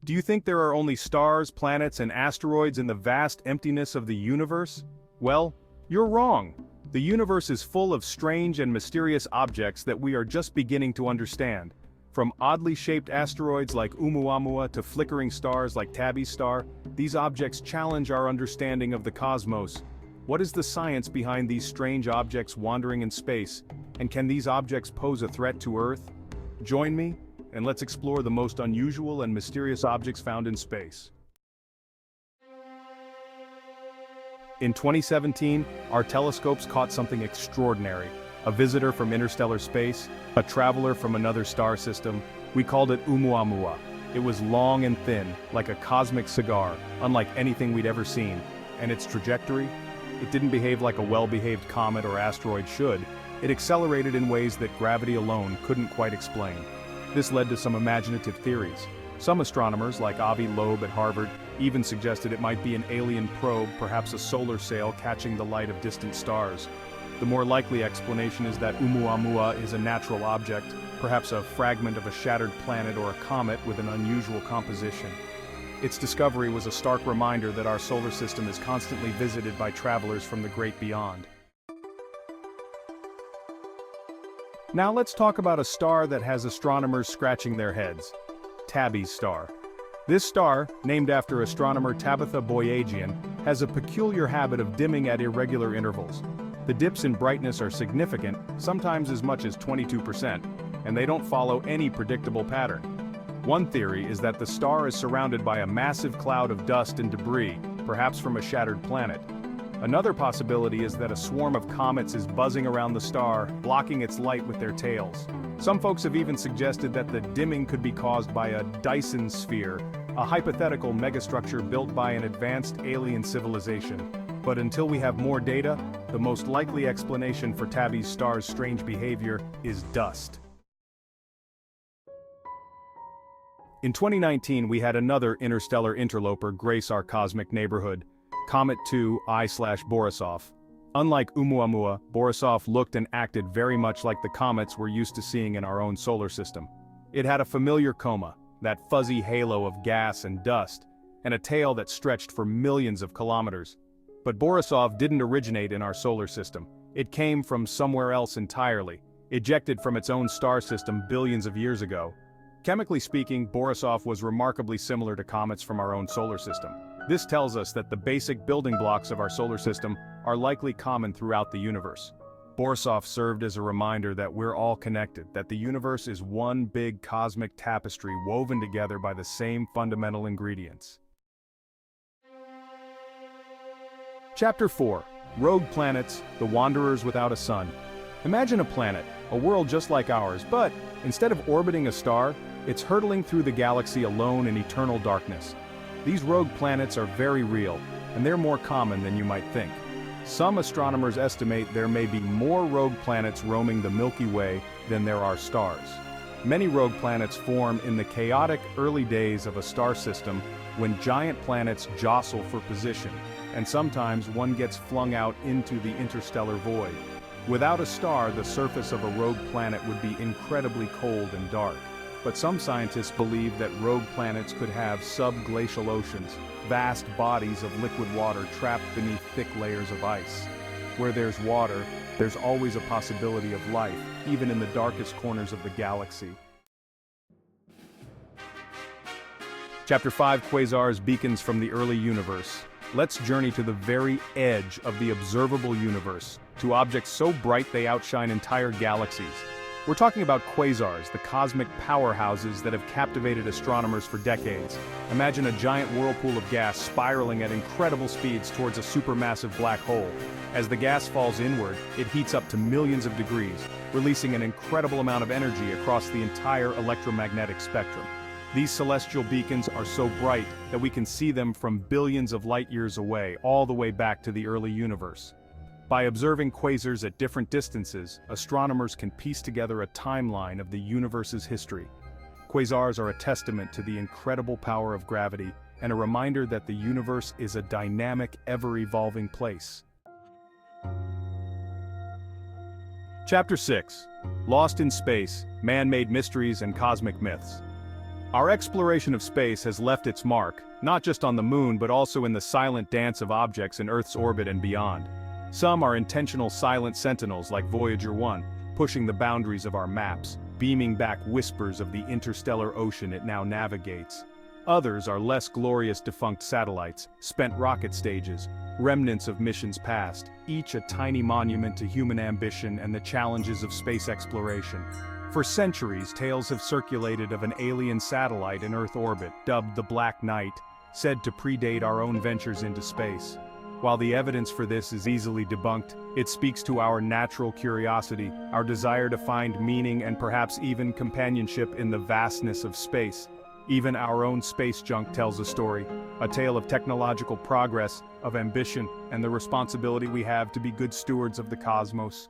Do you think there are only stars, planets, and asteroids in the vast emptiness of the universe? Well, you're wrong. The universe is full of strange and mysterious objects that we are just beginning to understand. From oddly shaped asteroids like Oumuamua to flickering stars like Tabby's star, these objects challenge our understanding of the cosmos. What is the science behind these strange objects wandering in space? And can these objects pose a threat to Earth? Join me, and let's explore the most unusual and mysterious objects found in space. In 2017, our telescopes caught something extraordinary. A visitor from interstellar space, a traveler from another star system. We called it Oumuamua. It was long and thin, like a cosmic cigar, unlike anything we'd ever seen. And its trajectory? It didn't behave like a well-behaved comet or asteroid should. It accelerated in ways that gravity alone couldn't quite explain. This led to some imaginative theories. Some astronomers, like Avi Loeb at Harvard, even suggested it might be an alien probe, perhaps a solar sail catching the light of distant stars. The more likely explanation is that Oumuamua is a natural object, perhaps a fragment of a shattered planet or a comet with an unusual composition. Its discovery was a stark reminder that our solar system is constantly visited by travelers from the great beyond. Now let's talk about a star that has astronomers scratching their heads. Tabby's star. This star, named after astronomer Tabitha Boyajian, has a peculiar habit of dimming at irregular intervals. The dips in brightness are significant, sometimes as much as 22%, and they don't follow any predictable pattern. One theory is that the star is surrounded by a massive cloud of dust and debris, perhaps from a shattered planet. Another possibility is that a swarm of comets is buzzing around the star, blocking its light with their tails. Some folks have even suggested that the dimming could be caused by a Dyson sphere, a hypothetical megastructure built by an advanced alien civilization. But until we have more data, the most likely explanation for Tabby's star's strange behavior is dust. In 2019, we had another interstellar interloper grace our cosmic neighborhood, Comet 2 I/Borisov. Unlike Oumuamua, Borisov looked and acted very much like the comets we're used to seeing in our own solar system. It had a familiar coma, that fuzzy halo of gas and dust, and a tail that stretched for millions of kilometers. But Borisov didn't originate in our solar system. It came from somewhere else entirely, ejected from its own star system billions of years ago. Chemically speaking, Borisov was remarkably similar to comets from our own solar system. This tells us that the basic building blocks of our solar system are likely common throughout the universe. Borisov served as a reminder that we're all connected, that the universe is one big cosmic tapestry woven together by the same fundamental ingredients. Chapter 4. Rogue Planets, the Wanderers Without a Sun. Imagine a planet, a world just like ours, but instead of orbiting a star, it's hurtling through the galaxy alone in eternal darkness. These rogue planets are very real, and they're more common than you might think. Some astronomers estimate there may be more rogue planets roaming the Milky Way than there are stars. Many rogue planets form in the chaotic early days of a star system when giant planets jostle for position, and sometimes one gets flung out into the interstellar void. Without a star, the surface of a rogue planet would be incredibly cold and dark. But some scientists believe that rogue planets could have subglacial oceans, vast bodies of liquid water trapped beneath thick layers of ice. Where there's water, there's always a possibility of life, even in the darkest corners of the galaxy. Chapter 5: Quasars, Beacons from the Early Universe. Let's journey to the very edge of the observable universe, to objects so bright they outshine entire galaxies. We're talking about quasars, the cosmic powerhouses that have captivated astronomers for decades. Imagine a giant whirlpool of gas spiraling at incredible speeds towards a supermassive black hole. As the gas falls inward, it heats up to millions of degrees, releasing an incredible amount of energy across the entire electromagnetic spectrum. These celestial beacons are so bright that we can see them from billions of light years away, all the way back to the early universe. By observing quasars at different distances, astronomers can piece together a timeline of the universe's history. Quasars are a testament to the incredible power of gravity and a reminder that the universe is a dynamic, ever-evolving place. Chapter 6. Lost in Space, Man-Made Mysteries and Cosmic Myths. Our exploration of space has left its mark, not just on the moon but also in the silent dance of objects in Earth's orbit and beyond. Some are intentional silent sentinels like Voyager 1, pushing the boundaries of our maps, beaming back whispers of the interstellar ocean it now navigates. Others are less glorious defunct satellites, spent rocket stages, remnants of missions past, each a tiny monument to human ambition and the challenges of space exploration. For centuries, tales have circulated of an alien satellite in Earth orbit, dubbed the Black Knight, said to predate our own ventures into space. While the evidence for this is easily debunked, it speaks to our natural curiosity, our desire to find meaning and perhaps even companionship in the vastness of space. Even our own space junk tells a story, a tale of technological progress, of ambition, and the responsibility we have to be good stewards of the cosmos.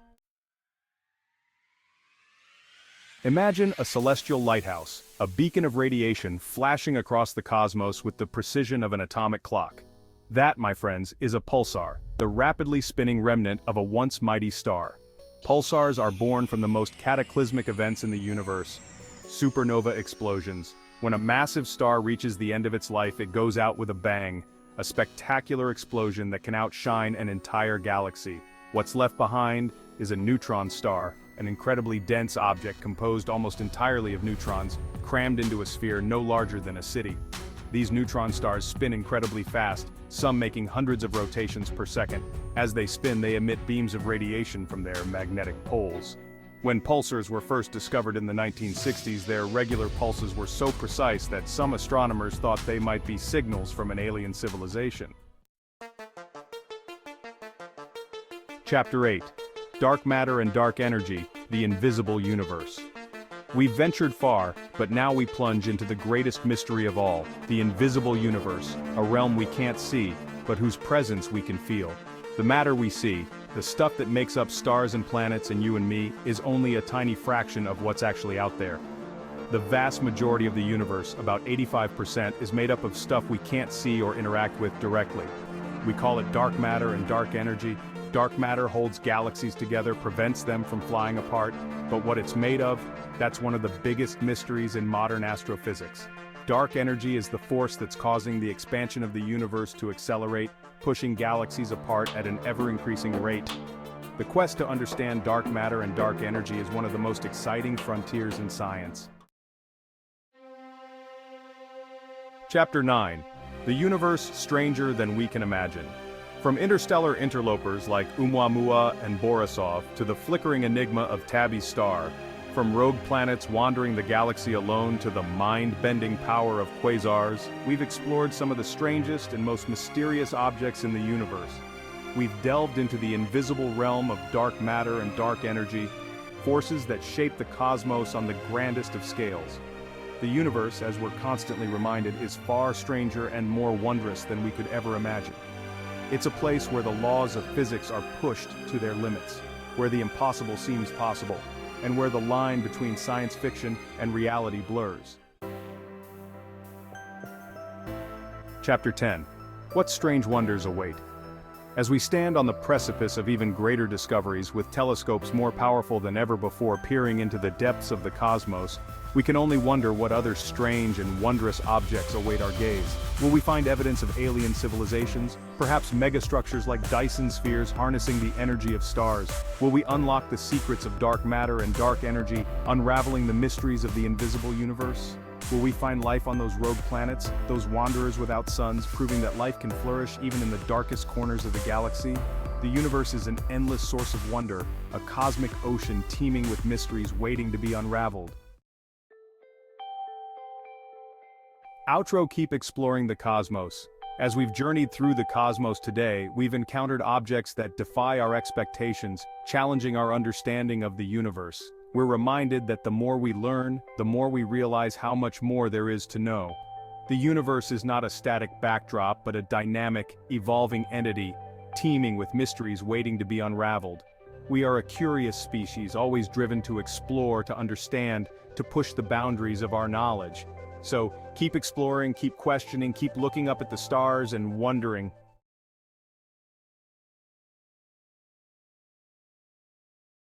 Imagine a celestial lighthouse, a beacon of radiation flashing across the cosmos with the precision of an atomic clock. That, my friends, is a pulsar, the rapidly spinning remnant of a once mighty star. Pulsars are born from the most cataclysmic events in the universe. Supernova explosions. When a massive star reaches the end of its life, it goes out with a bang, a spectacular explosion that can outshine an entire galaxy. What's left behind is a neutron star, an incredibly dense object composed almost entirely of neutrons, crammed into a sphere no larger than a city. These neutron stars spin incredibly fast, some making hundreds of rotations per second. As they spin, they emit beams of radiation from their magnetic poles. When pulsars were first discovered in the 1960s, their regular pulses were so precise that some astronomers thought they might be signals from an alien civilization. Chapter 8. Dark Matter and Dark Energy, the Invisible Universe. We've ventured far, but now we plunge into the greatest mystery of all, the invisible universe, a realm we can't see, but whose presence we can feel. The matter we see, the stuff that makes up stars and planets and you and me, is only a tiny fraction of what's actually out there. The vast majority of the universe, about 85%, is made up of stuff we can't see or interact with directly. We call it dark matter and dark energy. Dark matter holds galaxies together, prevents them from flying apart, but what it's made of, that's one of the biggest mysteries in modern astrophysics. Dark energy is the force that's causing the expansion of the universe to accelerate, pushing galaxies apart at an ever-increasing rate. The quest to understand dark matter and dark energy is one of the most exciting frontiers in science. Chapter 9. The Universe Stranger Than We Can Imagine. From interstellar interlopers like Oumuamua and Borisov to the flickering enigma of Tabby's star, from rogue planets wandering the galaxy alone to the mind-bending power of quasars, we've explored some of the strangest and most mysterious objects in the universe. We've delved into the invisible realm of dark matter and dark energy, forces that shape the cosmos on the grandest of scales. The universe, as we're constantly reminded, is far stranger and more wondrous than we could ever imagine. It's a place where the laws of physics are pushed to their limits, where the impossible seems possible, and where the line between science fiction and reality blurs. Chapter 10. What strange wonders await? As we stand on the precipice of even greater discoveries with telescopes more powerful than ever before peering into the depths of the cosmos, we can only wonder what other strange and wondrous objects await our gaze. Will we find evidence of alien civilizations? Perhaps megastructures like Dyson spheres harnessing the energy of stars? Will we unlock the secrets of dark matter and dark energy, unraveling the mysteries of the invisible universe? Will we find life on those rogue planets, those wanderers without suns, proving that life can flourish even in the darkest corners of the galaxy? The universe is an endless source of wonder, a cosmic ocean teeming with mysteries waiting to be unraveled. Outro. Keep exploring the cosmos. As we've journeyed through the cosmos today, we've encountered objects that defy our expectations, challenging our understanding of the universe. We're reminded that the more we learn, the more we realize how much more there is to know. The universe is not a static backdrop, but a dynamic, evolving entity, teeming with mysteries waiting to be unraveled. We are a curious species, always driven to explore, to understand, to push the boundaries of our knowledge. So, keep exploring, keep questioning, keep looking up at the stars and wondering,